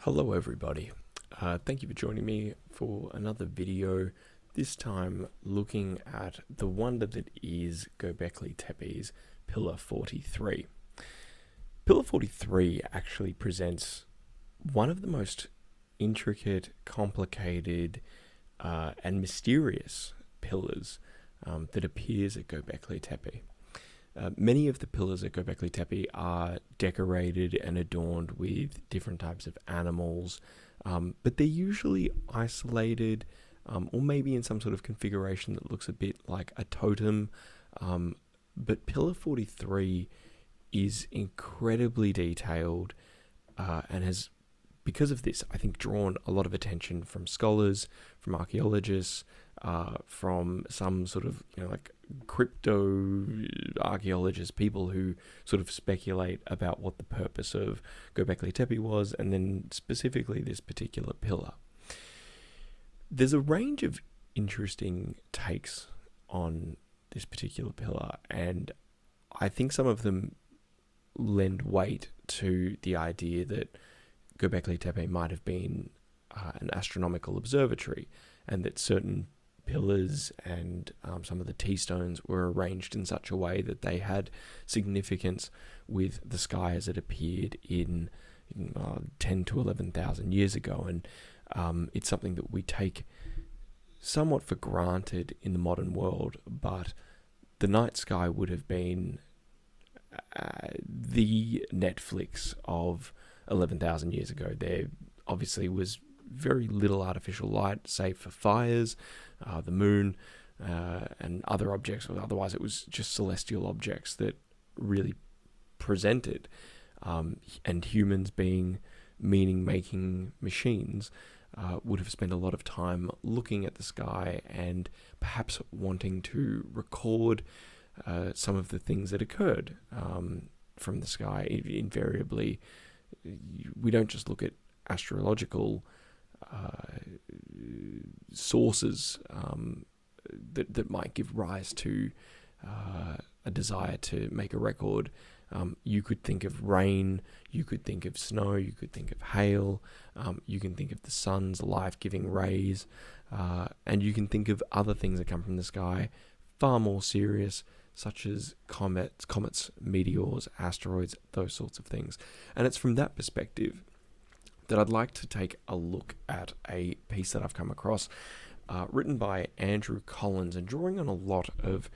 Hello everybody, thank you for joining me for another video, this time looking at the wonder that is Gobekli Tepe's Pillar 43. Pillar 43 actually presents one of the most intricate, complicated and mysterious pillars that appears at Gobekli Tepe. Many of the pillars at Gobekli Tepe are decorated and adorned with different types of animals, but they're usually isolated or maybe in some sort of configuration that looks a bit like a totem. But Pillar 43 is incredibly detailed and has, because of this, I think, drawn a lot of attention from scholars, from archaeologists, from some sort of, like crypto archaeologists, people who sort of speculate about what the purpose of Gobekli Tepe was, and then specifically this particular pillar. There's a range of interesting takes on this particular pillar, and I think some of them lend weight to the idea that Gobekli Tepe might have been an astronomical observatory, and that certain pillars and some of the T-stones were arranged in such a way that they had significance with the sky as it appeared in 10 to 11,000 years ago. And it's something that we take somewhat for granted in the modern world, but the night sky would have been the Netflix of 11,000 years ago. There obviously was very little artificial light, save for fires, the moon, and other objects. Otherwise, it was just celestial objects that really presented. And humans, being meaning-making machines, would have spent a lot of time looking at the sky and perhaps wanting to record some of the things that occurred from the sky. Invariably, we don't just look at astrological sources that might give rise to a desire to make a record. You could think of rain, you could think of snow, you could think of hail, you can think of the sun's life-giving rays, and you can think of other things that come from the sky, far more serious, such as comets, meteors, asteroids, those sorts of things. And it's from that perspective that I'd like to take a look at a piece that I've come across, written by Andrew Collins, and drawing on a lot of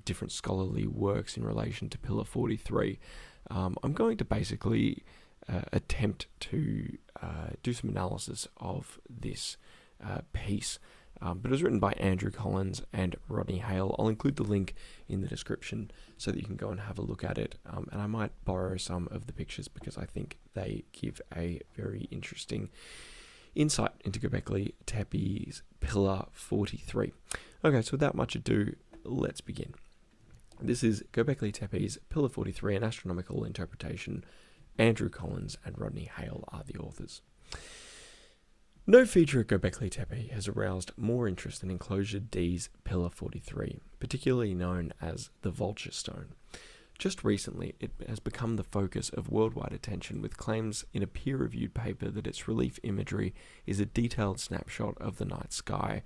different scholarly works in relation to Pillar 43. I'm going to basically attempt to do some analysis of this piece. But it was written by Andrew Collins and Rodney Hale. I'll include the link in the description so that you can go and have a look at it. And I might borrow some of the pictures because I think they give a very interesting insight into Gobekli Tepe's Pillar 43. Okay, so without much ado, let's begin. This is Gobekli Tepe's Pillar 43, an astronomical interpretation. Andrew Collins and Rodney Hale are the authors. No feature at Gobekli Tepe has aroused more interest than Enclosure D's Pillar 43, particularly known as the Vulture Stone. Just recently, it has become the focus of worldwide attention, with claims in a peer-reviewed paper that its relief imagery is a detailed snapshot of the night sky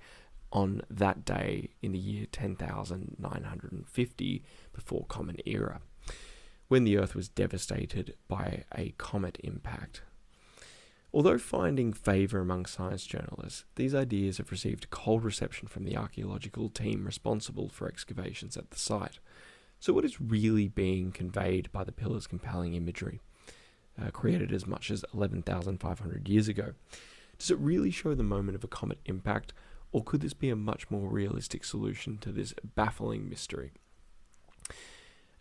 on that day in the year 10,950 before Common Era, when the Earth was devastated by a comet impact. Although finding favour among science journalists, these ideas have received cold reception from the archaeological team responsible for excavations at the site. So what is really being conveyed by the pillar's compelling imagery, created as much as 11,500 years ago? Does it really show the moment of a comet impact, or could this be a much more realistic solution to this baffling mystery?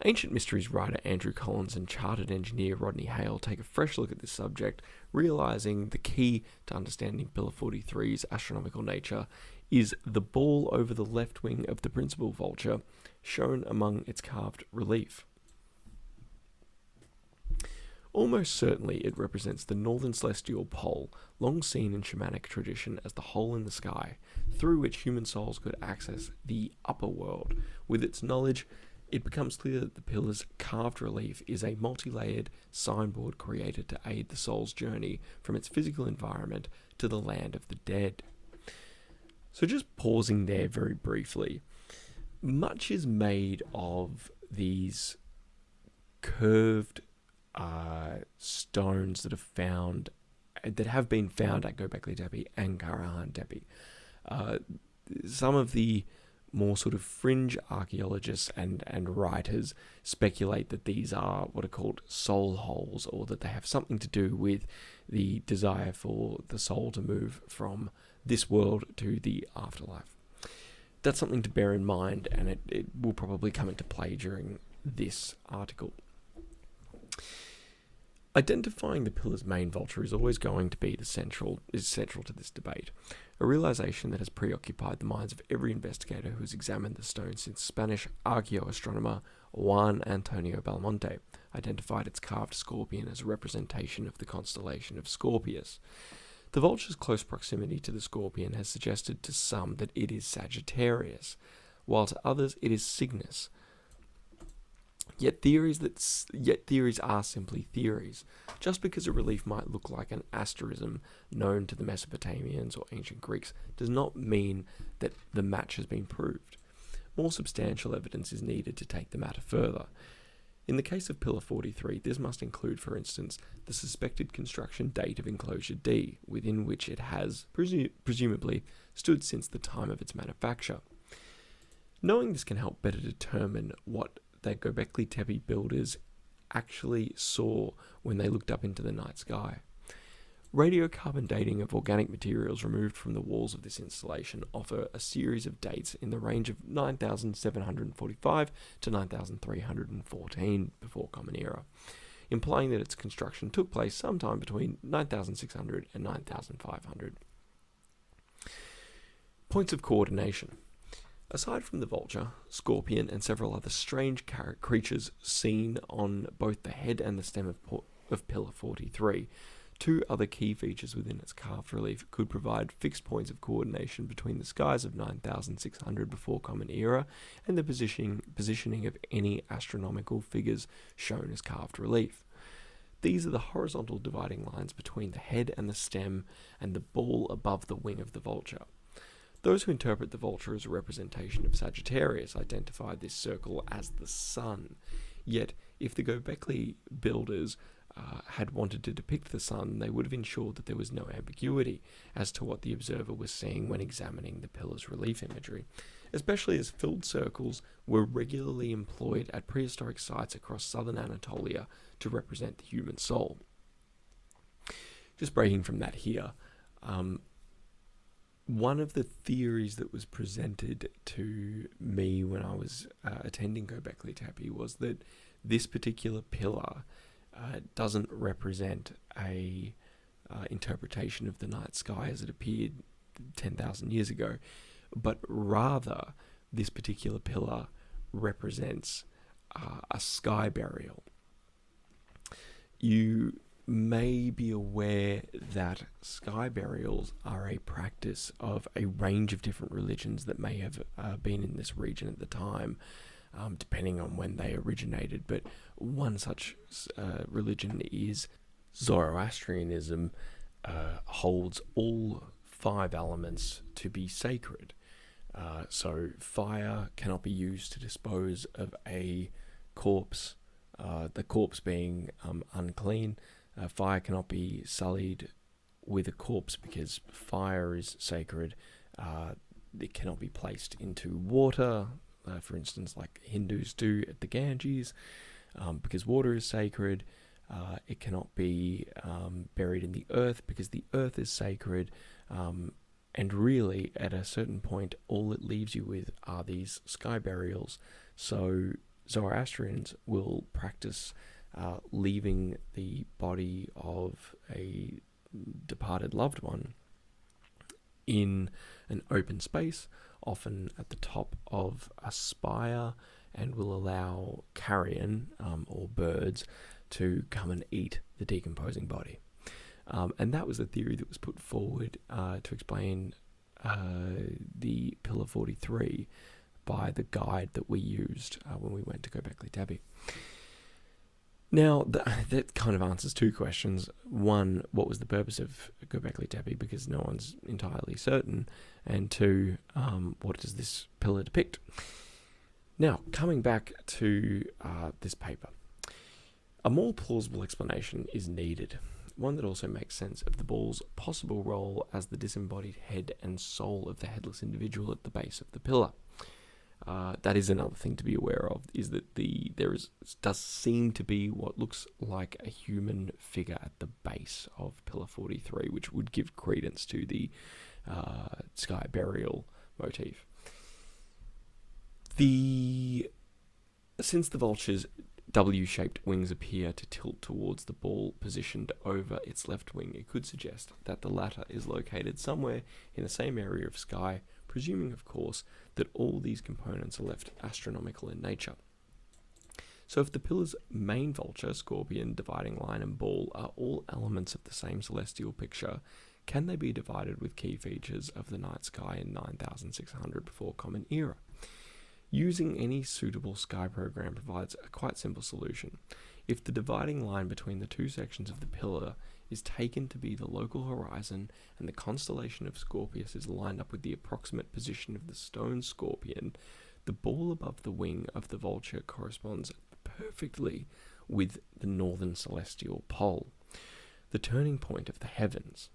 Ancient Mysteries writer Andrew Collins and chartered engineer Rodney Hale take a fresh look at this subject, realising the key to understanding Pillar 43's astronomical nature is the ball over the left wing of the principal vulture, shown among its carved relief. Almost certainly it represents the northern celestial pole, long seen in shamanic tradition as the hole in the sky, through which human souls could access the upper world, with its knowledge it becomes clear that the pillar's carved relief is a multi-layered signboard created to aid the soul's journey from its physical environment to the land of the dead. So just pausing there very briefly, much is made of these curved stones that have been found at Gobekli Tepe and Karahan Tepe. Some of the more sort of fringe archaeologists and writers speculate that these are what are called soul holes, or that they have something to do with the desire for the soul to move from this world to the afterlife. That's something to bear in mind, and it will probably come into play during this article. Identifying the pillar's main vulture is always going to be central to this debate, a realization that has preoccupied the minds of every investigator who has examined the stone since Spanish archaeoastronomer Juan Antonio Belmonte identified its carved scorpion as a representation of the constellation of Scorpius. The vulture's close proximity to the scorpion has suggested to some that it is Sagittarius, while to others it is Cygnus. Yet theories are simply theories. Just because a relief might look like an asterism known to the Mesopotamians or ancient Greeks does not mean that the match has been proved. More substantial evidence is needed to take the matter further. In the case of Pillar 43, this must include, for instance, the suspected construction date of enclosure D, within which it has presumably stood since the time of its manufacture. Knowing this can help better determine what the Gobekli Tepe builders actually saw when they looked up into the night sky. Radiocarbon dating of organic materials removed from the walls of this installation offer a series of dates in the range of 9,745 to 9,314 before Common Era, implying that its construction took place sometime between 9,600 and 9,500. Points of coordination. Aside from the vulture, scorpion, and several other strange creatures seen on both the head and the stem of Pillar 43, two other key features within its carved relief could provide fixed points of coordination between the skies of 9,600 before Common Era and the positioning of any astronomical figures shown as carved relief. These are the horizontal dividing lines between the head and the stem and the ball above the wing of the vulture. Those who interpret the vulture as a representation of Sagittarius identify this circle as the sun. Yet, if the Gobekli builders had wanted to depict the sun, they would have ensured that there was no ambiguity as to what the observer was seeing when examining the pillar's relief imagery, especially as filled circles were regularly employed at prehistoric sites across southern Anatolia to represent the human soul. Just breaking from that here, one of the theories that was presented to me when I was attending Gobekli Tepe was that this particular pillar doesn't represent a interpretation of the night sky as it appeared 10,000 years ago, but rather this particular pillar represents a sky burial. You may be aware that sky burials are a practice of a range of different religions that may have been in this region at the time, depending on when they originated. But one such religion is Zoroastrianism, holds all 5 elements to be sacred. So fire cannot be used to dispose of a corpse, the corpse being unclean. Fire cannot be sullied with a corpse because fire is sacred. It cannot be placed into water, for instance, like Hindus do at the Ganges, because water is sacred. It cannot be buried in the earth because the earth is sacred. And really, at a certain point, all it leaves you with are these sky burials. So Zoroastrians will practice leaving the body of a departed loved one in an open space, often at the top of a spire, and will allow carrion or birds to come and eat the decomposing body. And that was the theory that was put forward to explain the Pillar 43 by the guide that we used when we went to Gobekli Tepe. Now, that kind of answers two questions. One, what was the purpose of Gobekli Tepe? Because no one's entirely certain. And two, what does this pillar depict? Now, coming back to this paper, a more plausible explanation is needed. One that also makes sense of the ball's possible role as the disembodied head and soul of the headless individual at the base of the pillar. That is another thing to be aware of, is that does seem to be what looks like a human figure at the base of Pillar 43, which would give credence to the sky burial motif. Since the vulture's W-shaped wings appear to tilt towards the ball positioned over its left wing, it could suggest that the latter is located somewhere in the same area of sky, presuming, of course, that all these components are left astronomical in nature. So if the pillar's main vulture, scorpion, dividing line, and ball are all elements of the same celestial picture, can they be divided with key features of the night sky in 9600 before Common Era? Using any suitable sky program provides a quite simple solution. If the dividing line between the two sections of the pillar is taken to be the local horizon and the constellation of Scorpius is lined up with the approximate position of the stone scorpion, the ball above the wing of the vulture corresponds perfectly with the northern celestial pole, the turning point of the heavens.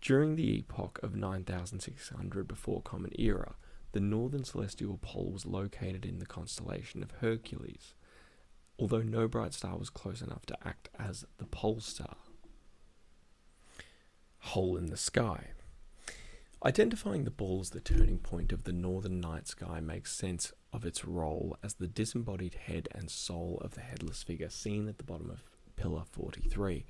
During the epoch of 9600 before Common Era, the northern celestial pole was located in the constellation of Hercules, although no bright star was close enough to act as the pole star. Hole in the sky. Identifying the ball as the turning point of the northern night sky makes sense of its role as the disembodied head and soul of the headless figure seen at the bottom of Pillar 43.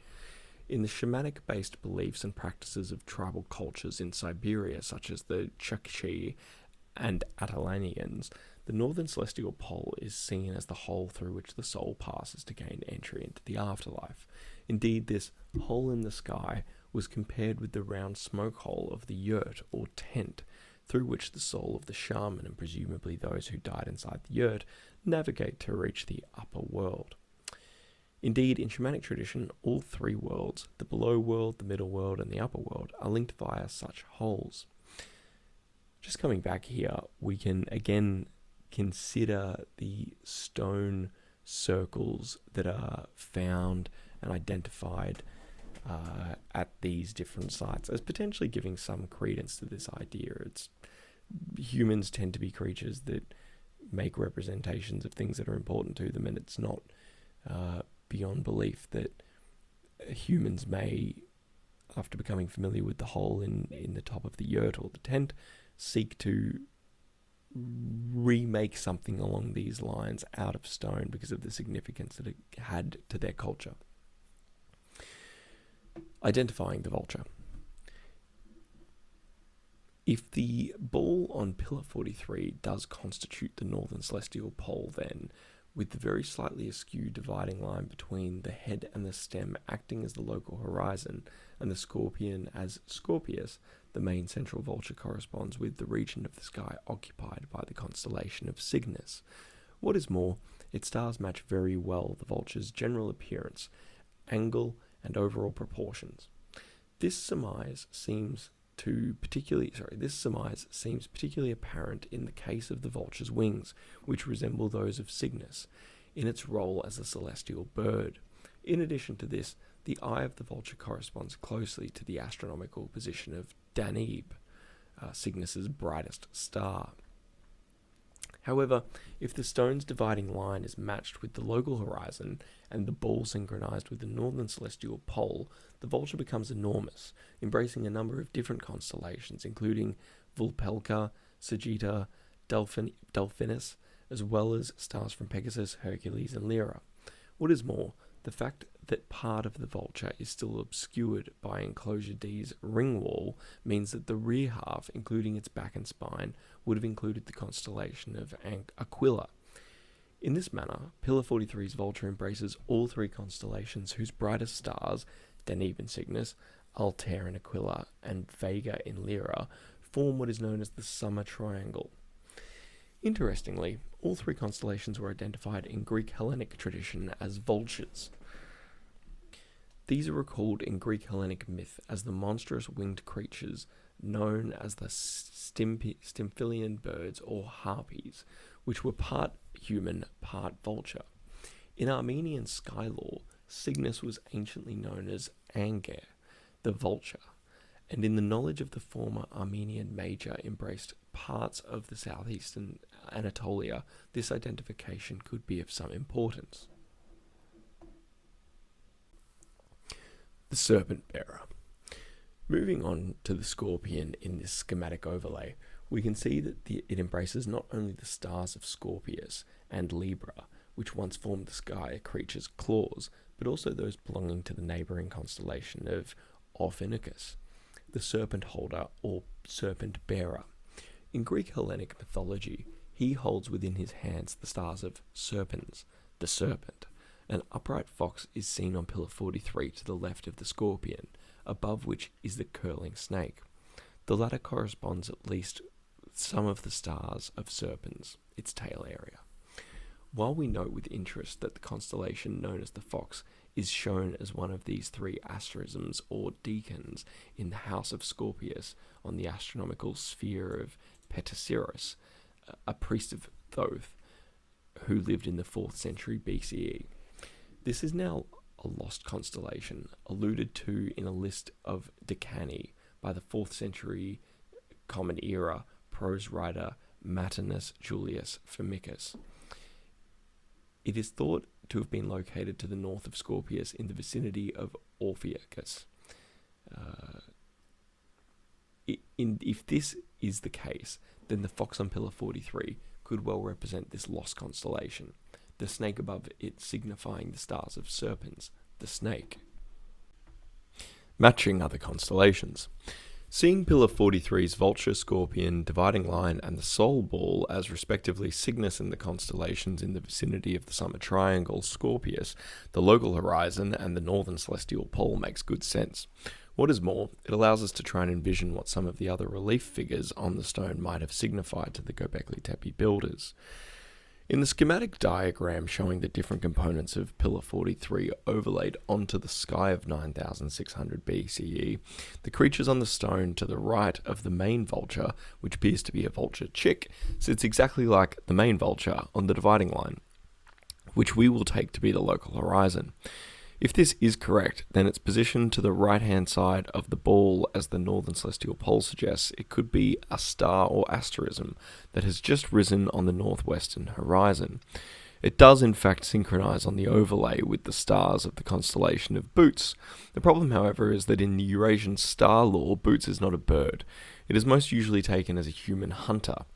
In the shamanic-based beliefs and practices of tribal cultures in Siberia, such as the Chukchi and Atalanians, the northern celestial pole is seen as the hole through which the soul passes to gain entry into the afterlife. Indeed, this hole in the sky was compared with the round smoke hole of the yurt or tent, through which the soul of the shaman, and presumably those who died inside the yurt, navigate to reach the upper world. Indeed, in shamanic tradition, all three worlds, the below world, the middle world, and the upper world, are linked via such holes. Just coming back here, we can again consider the stone circles that are found and identified at these different sites as potentially giving some credence to this idea. Humans tend to be creatures that make representations of things that are important to them, and it's not beyond belief that humans may, after becoming familiar with the hole in the top of the yurt or the tent, seek to remake something along these lines out of stone because of the significance that it had to their culture. Identifying the vulture. If the ball on Pillar 43 does constitute the northern celestial pole, then, with the very slightly askew dividing line between the head and the stem acting as the local horizon, and the scorpion as Scorpius, the main central vulture corresponds with the region of the sky occupied by the constellation of Cygnus. What is more, its stars match very well the vulture's general appearance, angle, and overall proportions. This surmise seems particularly apparent in the case of the vulture's wings, which resemble those of Cygnus, in its role as a celestial bird. In addition to this, the eye of the vulture corresponds closely to the astronomical position of Danube, Cygnus's brightest star. However, if the stone's dividing line is matched with the local horizon and the ball synchronized with the northern celestial pole, the vulture becomes enormous, embracing a number of different constellations, including Vulpelka, Sagitta, Delphinus, as well as stars from Pegasus, Hercules, and Lyra. What is more, the fact that part of the vulture is still obscured by Enclosure D's ring wall means that the rear half, including its back and spine, would have included the constellation of Aquila. In this manner, Pillar 43's vulture embraces all three constellations whose brightest stars, Danube in Cygnus, Altair in Aquila, and Vega in Lyra, form what is known as the Summer Triangle. Interestingly, all three constellations were identified in Greek Hellenic tradition as vultures. These are recalled in Greek Hellenic myth as the monstrous winged creatures known as the Stymphalian birds or harpies, which were part human, part vulture. In Armenian sky lore, Cygnus was anciently known as Anger, the vulture, and in the knowledge of the former Armenian major embraced parts of the southeastern Anatolia, this identification could be of some importance. The serpent bearer. Moving on to the scorpion in this schematic overlay, we can see that it embraces not only the stars of Scorpius and Libra, which once formed the sky creature's claws, but also those belonging to the neighbouring constellation of Ophiuchus, the serpent holder or serpent bearer. In Greek Hellenic mythology, he holds within his hands the stars of Serpens, the serpent. An upright fox is seen on pillar 43 to the left of the scorpion, above which is the curling snake. The latter corresponds at least with some of the stars of Serpens, its tail area. While we note with interest that the constellation known as the Fox is shown as one of these three asterisms or deacons in the house of Scorpius on the astronomical sphere of Petasiros, a priest of Thoth who lived in the 4th century BCE. This is now a lost constellation, alluded to in a list of decani by the 4th century Common Era prose writer Martinus Julius Firmicus. It is thought to have been located to the north of Scorpius in the vicinity of Ophiuchus. If this is the case, then the fox on pillar 43 could well represent this lost constellation, the snake above it signifying the stars of Serpens, the snake. Matching other constellations. Seeing pillar 43's vulture, scorpion, dividing line, and the soul ball as respectively Cygnus in the constellations in the vicinity of the summer triangle, Scorpius, the local horizon, and the northern celestial pole makes good sense. What is more, it allows us to try and envision what some of the other relief figures on the stone might have signified to the Gobekli Tepe builders. In the schematic diagram showing the different components of Pillar 43 overlaid onto the sky of 9600 BCE, the creatures on the stone to the right of the main vulture, which appears to be a vulture chick, sits exactly like the main vulture on the dividing line, which we will take to be the local horizon. If this is correct, then its position to the right-hand side of the ball, as the northern celestial pole suggests, it could be a star or asterism that has just risen on the northwestern horizon. It does in fact synchronize on the overlay with the stars of the constellation of Bootes. The problem, however, is that in the Eurasian star lore, Bootes is not a bird. It is most usually taken as a human hunter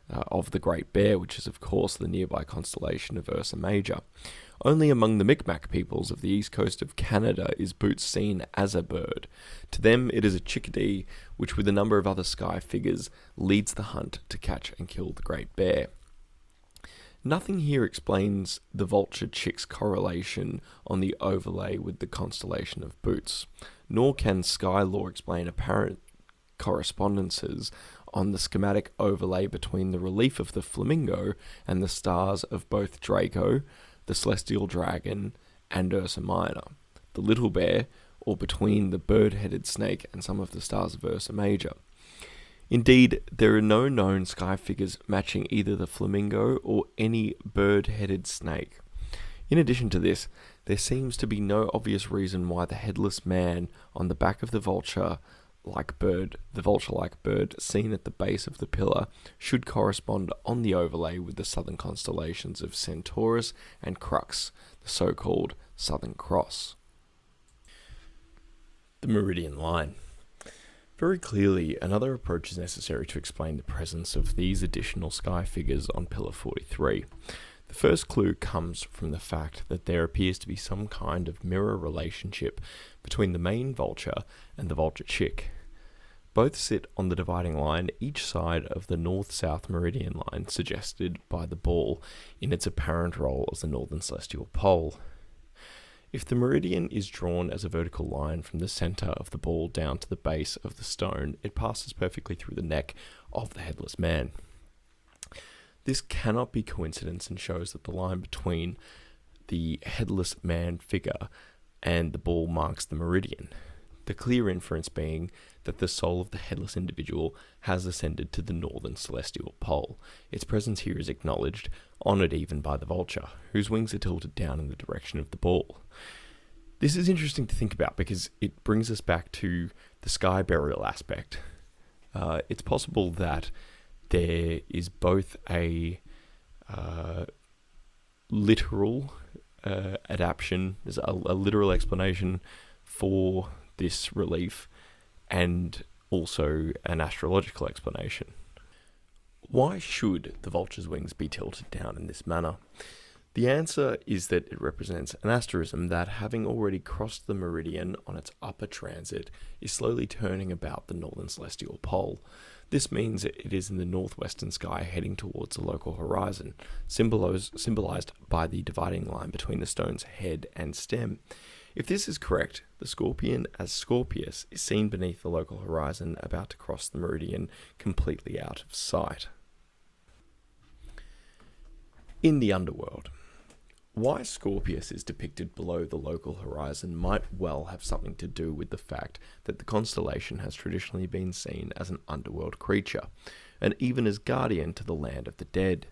of the Great Bear, which is of course the nearby constellation of Ursa Major. Only among the Mi'kmaq peoples of the east coast of Canada is Bootes seen as a bird. To them it is a chickadee, which with a number of other sky figures leads the hunt to catch and kill the Great Bear. Nothing here explains the vulture chick's correlation on the overlay with the constellation of Bootes, nor can sky lore explain apparent correspondences on the schematic overlay between the relief of the flamingo and the stars of both Draco, the celestial dragon, and Ursa Minor, the little bear, or between the bird-headed snake and some of the stars of Ursa Major. Indeed, there are no known sky figures matching either the flamingo or any bird-headed snake. In addition to this, there seems to be no obvious reason why the headless man on the back of the vulture-like bird seen at the base of the pillar should correspond on the overlay with the southern constellations of Centaurus and Crux, the so-called Southern Cross. The Meridian line. Very clearly, another approach is necessary to explain the presence of these additional sky figures on Pillar 43. The first clue comes from the fact that there appears to be some kind of mirror relationship between the main vulture and the vulture chick. Both sit on the dividing line each side of the north-south meridian line suggested by the ball in its apparent role as the northern celestial pole. If the meridian is drawn as a vertical line from the centre of the ball down to the base of the stone, it passes perfectly through the neck of the headless man. This cannot be coincidence and shows that the line between the headless man figure and the ball marks the meridian. The clear inference being that the soul of the headless individual has ascended to the northern celestial pole. Its presence here is acknowledged, honoured even by the vulture, whose wings are tilted down in the direction of the ball. This is interesting to think about because it brings us back to the sky burial aspect. It's possible that there is both a literal adaptation, there's a literal explanation for this relief, and also an astrological explanation. Why should the vulture's wings be tilted down in this manner? The answer is that it represents an asterism that, having already crossed the meridian on its upper transit, is slowly turning about the northern celestial pole. This means that it is in the northwestern sky heading towards the local horizon, symbolized by the dividing line between the stone's head and stem. If this is correct, the scorpion as Scorpius is seen beneath the local horizon, about to cross the meridian, completely out of sight. In the underworld, why Scorpius is depicted below the local horizon might well have something to do with the fact that the constellation has traditionally been seen as an underworld creature, and even as guardian to the land of the dead.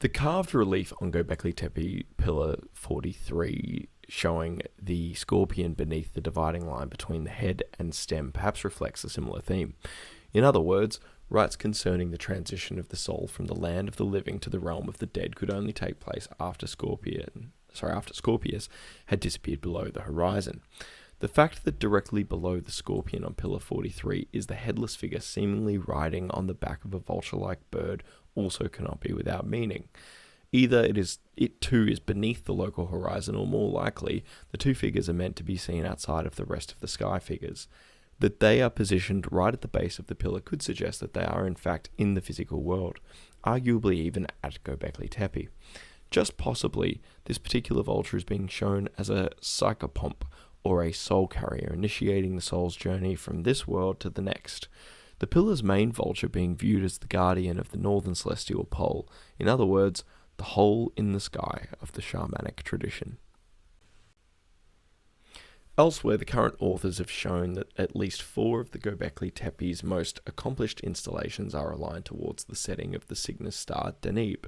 The carved relief on Gobekli Tepe Pillar 43 showing the scorpion beneath the dividing line between the head and stem perhaps reflects a similar theme. In other words, rites concerning the transition of the soul from the land of the living to the realm of the dead could only take place after Scorpius had disappeared below the horizon. The fact that directly below the scorpion on Pillar 43 is the headless figure seemingly riding on the back of a vulture-like bird also cannot be without meaning. Either it too is beneath the local horizon, or more likely, the two figures are meant to be seen outside of the rest of the sky figures. That they are positioned right at the base of the pillar could suggest that they are in fact in the physical world, arguably even at Gobekli Tepe. Just possibly, this particular vulture is being shown as a psychopomp, or a soul carrier, initiating the soul's journey from this world to the next. The pillar's main vulture being viewed as the guardian of the northern celestial pole, in other words, the hole in the sky of the shamanic tradition. Elsewhere, the current authors have shown that at least 4 of the Gobekli Tepe's most accomplished installations are aligned towards the setting of the Cygnus star Deneb.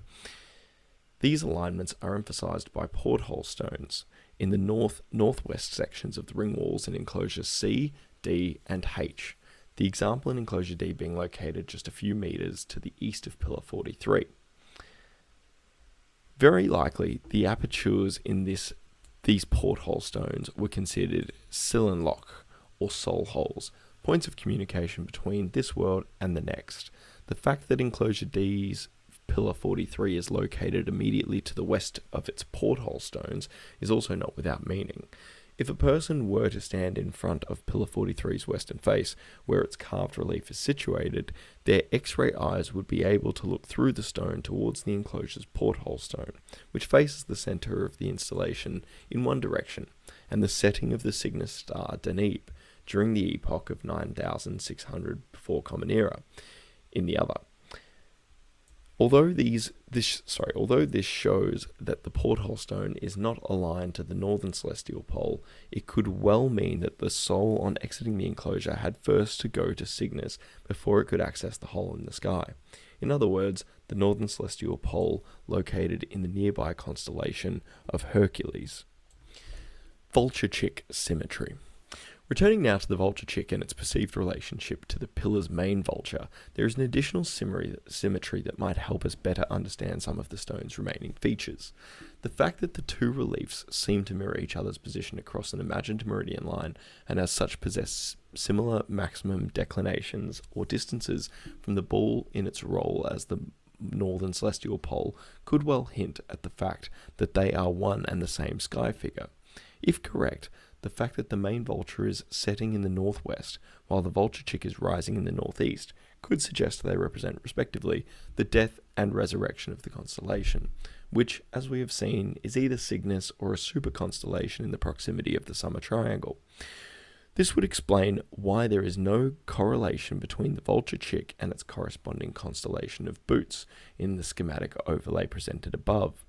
These alignments are emphasized by Porthole stones in the northwest sections of the ring walls in enclosure C, D, and H. The example in enclosure D being located just a few meters to the east of Pillar 43. Very likely, the apertures in these porthole stones were considered Sillenloch, or soul holes, points of communication between this world and the next. The fact that enclosure D's Pillar 43 is located immediately to the west of its porthole stones is also not without meaning. If a person were to stand in front of Pillar 43's western face, where its carved relief is situated, their X-ray eyes would be able to look through the stone towards the enclosure's porthole stone, which faces the center of the installation in one direction, and the setting of the Cygnus star Deneb during the epoch of 9600 before Common Era in the other. Although this shows that the porthole stone is not aligned to the northern celestial pole, it could well mean that the soul on exiting the enclosure had first to go to Cygnus before it could access the hole in the sky. In other words, the northern celestial pole located in the nearby constellation of Hercules. Vulture Chick symmetry. Returning now to the vulture chick and its perceived relationship to the pillar's main vulture, there is an additional symmetry that might help us better understand some of the stone's remaining features. The fact that the two reliefs seem to mirror each other's position across an imagined meridian line, and as such possess similar maximum declinations or distances from the ball in its role as the northern celestial pole, could well hint at the fact that they are one and the same sky figure. If correct, the fact that the main vulture is setting in the northwest, while the vulture chick is rising in the northeast, could suggest they represent, respectively, the death and resurrection of the constellation, which, as we have seen, is either Cygnus or a super constellation in the proximity of the summer triangle. This would explain why there is no correlation between the vulture chick and its corresponding constellation of boots in the schematic overlay presented above.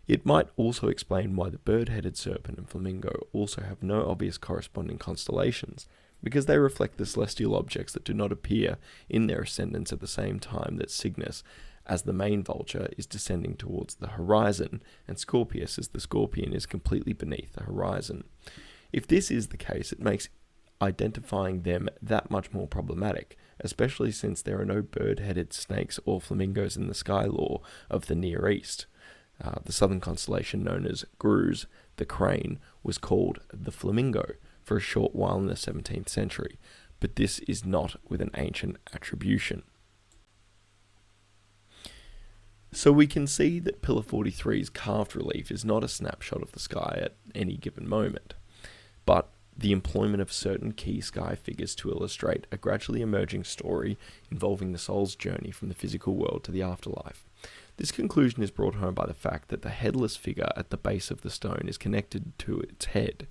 It might also explain why the bird-headed serpent and flamingo also have no obvious corresponding constellations, because they reflect the celestial objects that do not appear in their ascendance at the same time that Cygnus, as the main vulture, is descending towards the horizon, and Scorpius, as the scorpion, is completely beneath the horizon. If this is the case, it makes identifying them that much more problematic, especially since there are no bird-headed snakes or flamingos in the sky law of the Near East. The southern constellation known as Grus, the crane, was called the flamingo for a short while in the 17th century, but this is not with an ancient attribution. So we can see that Pillar 43's carved relief is not a snapshot of the sky at any given moment, but the employment of certain key sky figures to illustrate a gradually emerging story involving the soul's journey from the physical world to the afterlife. This conclusion is brought home by the fact that the headless figure at the base of the stone is connected to its head,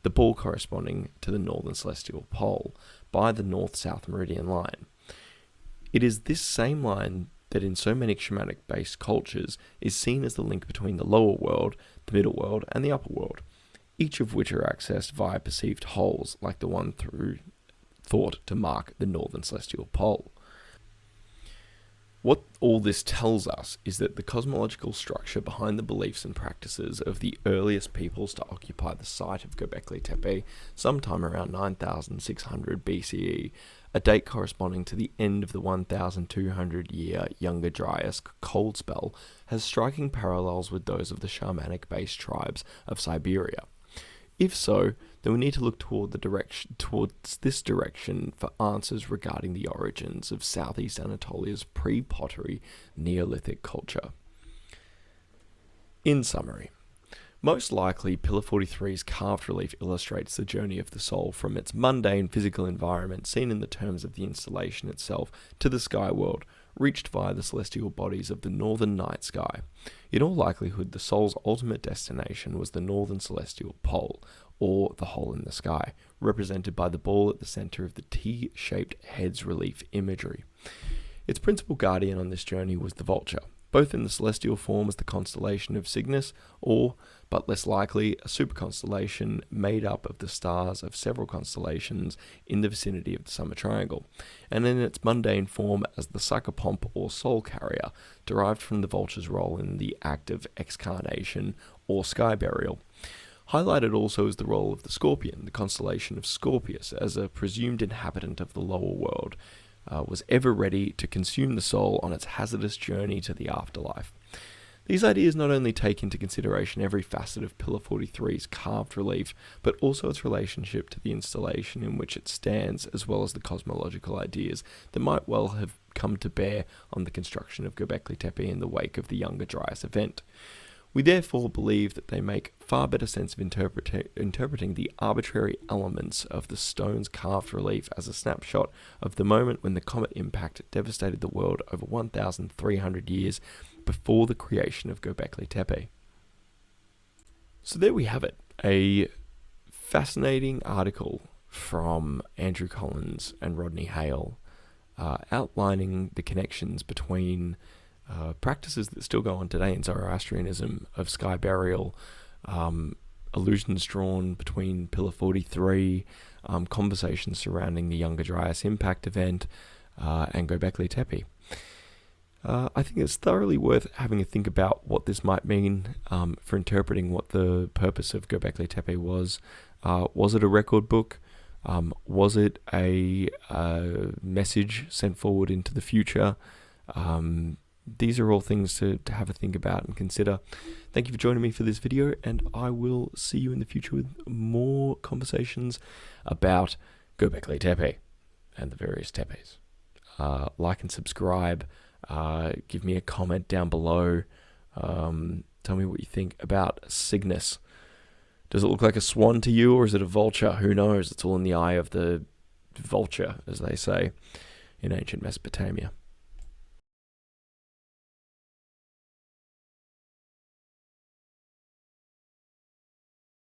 the ball corresponding to the northern celestial pole, by the north-south meridian line. It is this same line that in so many shamanic-based cultures is seen as the link between the lower world, the middle world, and the upper world, each of which are accessed via perceived holes, like the one thought to mark the northern celestial pole. What all this tells us is that the cosmological structure behind the beliefs and practices of the earliest peoples to occupy the site of Gobekli Tepe, sometime around 9600 BCE, a date corresponding to the end of the 1200-year Younger Dryas cold spell, has striking parallels with those of the shamanic-based tribes of Siberia. If so, then we need to look towards this direction for answers regarding the origins of Southeast Anatolia's pre-pottery Neolithic culture. In summary, most likely Pillar 43's carved relief illustrates the journey of the soul from its mundane physical environment seen in the terms of the installation itself to the sky world, reached via the celestial bodies of the northern night sky. In all likelihood, the soul's ultimate destination was the northern celestial pole, or the hole in the sky, represented by the ball at the center of the T-shaped head's relief imagery. Its principal guardian on this journey was the vulture, both in the celestial form as the constellation of Cygnus, or, but less likely, a superconstellation made up of the stars of several constellations in the vicinity of the Summer Triangle, and in its mundane form as the psychopomp or soul carrier, derived from the vulture's role in the act of excarnation or sky burial. Highlighted also is the role of the scorpion, the constellation of Scorpius, as a presumed inhabitant of the lower world, was ever ready to consume the soul on its hazardous journey to the afterlife. These ideas not only take into consideration every facet of Pillar 43's carved relief, but also its relationship to the installation in which it stands, as well as the cosmological ideas that might well have come to bear on the construction of Gobekli Tepe in the wake of the Younger Dryas event. We therefore believe that they make far better sense of interpreting the arbitrary elements of the stone's carved relief as a snapshot of the moment when the comet impact devastated the world over 1,300 years before the creation of Gobekli Tepe. So there we have it, a fascinating article from Andrew Collins and Rodney Hale, outlining the connections between practices that still go on today in Zoroastrianism of sky burial, allusions drawn between Pillar 43, conversations surrounding the Younger Dryas impact event, and Gobekli Tepe. I think it's thoroughly worth having a think about what this might mean for interpreting what the purpose of Gobekli Tepe was. Was it a record book? Was it a message sent forward into the future? These are all things to have a think about and consider. Thank you for joining me for this video, and I will see you in the future with more conversations about Gobekli Tepe and the various tepes. Like and subscribe. Give me a comment down below. Tell me what you think about Cygnus. Does it look like a swan to you, or is it a vulture? Who knows? It's all in the eye of the vulture, as they say in ancient Mesopotamia.